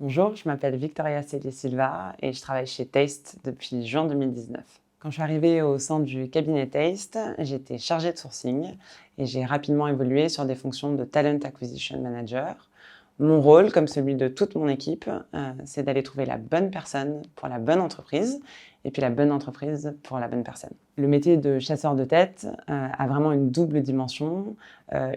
Bonjour, je m'appelle Victoria Celi Silva et je travaille chez Taste depuis juin 2019. Quand je suis arrivée au sein du cabinet Taste, j'étais chargée de sourcing et j'ai rapidement évolué sur des fonctions de Talent Acquisition Manager. Mon rôle, comme celui de toute mon équipe, c'est d'aller trouver la bonne personne pour la bonne entreprise et puis la bonne entreprise pour la bonne personne. Le métier de chasseur de tête a vraiment une double dimension.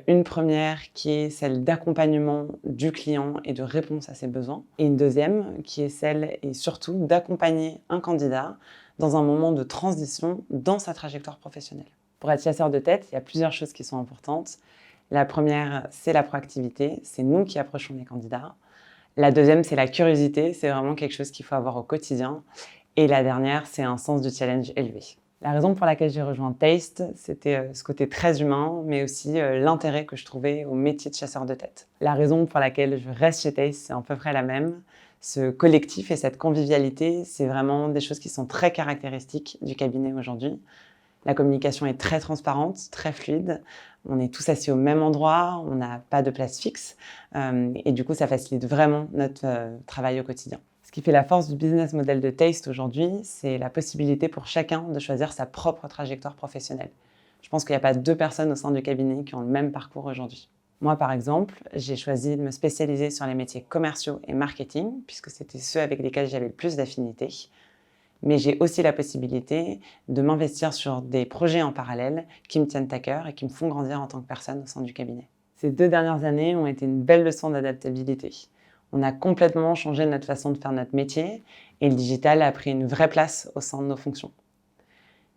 Une première qui est celle d'accompagnement du client et de réponse à ses besoins. Et une deuxième qui est celle et surtout d'accompagner un candidat dans un moment de transition dans sa trajectoire professionnelle. Pour être chasseur de tête, il y a plusieurs choses qui sont importantes. La première, c'est la proactivité, c'est nous qui approchons les candidats. La deuxième, c'est la curiosité, c'est vraiment quelque chose qu'il faut avoir au quotidien. Et la dernière, c'est un sens du challenge élevé. La raison pour laquelle j'ai rejoint Taste, c'était ce côté très humain, mais aussi l'intérêt que je trouvais au métier de chasseur de tête. La raison pour laquelle je reste chez Taste, c'est à peu près la même. Ce collectif et cette convivialité, c'est vraiment des choses qui sont très caractéristiques du cabinet aujourd'hui. La communication est très transparente, très fluide. On est tous assis au même endroit, on n'a pas de place fixe. Et du coup, ça facilite vraiment notre travail au quotidien. Ce qui fait la force du business model de Taste aujourd'hui, c'est la possibilité pour chacun de choisir sa propre trajectoire professionnelle. Je pense qu'il n'y a pas deux personnes au sein du cabinet qui ont le même parcours aujourd'hui. Moi, par exemple, j'ai choisi de me spécialiser sur les métiers commerciaux et marketing, puisque c'était ceux avec lesquels j'avais le plus d'affinité. Mais j'ai aussi la possibilité de m'investir sur des projets en parallèle qui me tiennent à cœur et qui me font grandir en tant que personne au sein du cabinet. Ces 2 dernières années ont été une belle leçon d'adaptabilité. On a complètement changé notre façon de faire notre métier et le digital a pris une vraie place au sein de nos fonctions.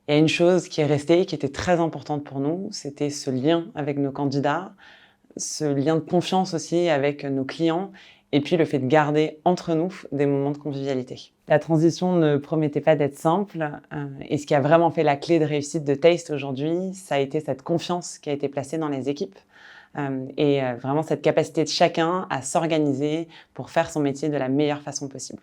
Il y a une chose qui est restée, qui était très importante pour nous, c'était ce lien avec nos candidats, ce lien de confiance aussi avec nos clients et puis le fait de garder entre nous des moments de convivialité. La transition ne promettait pas d'être simple et ce qui a vraiment fait la clé de réussite de Taste aujourd'hui, ça a été cette confiance qui a été placée dans les équipes et vraiment cette capacité de chacun à s'organiser pour faire son métier de la meilleure façon possible.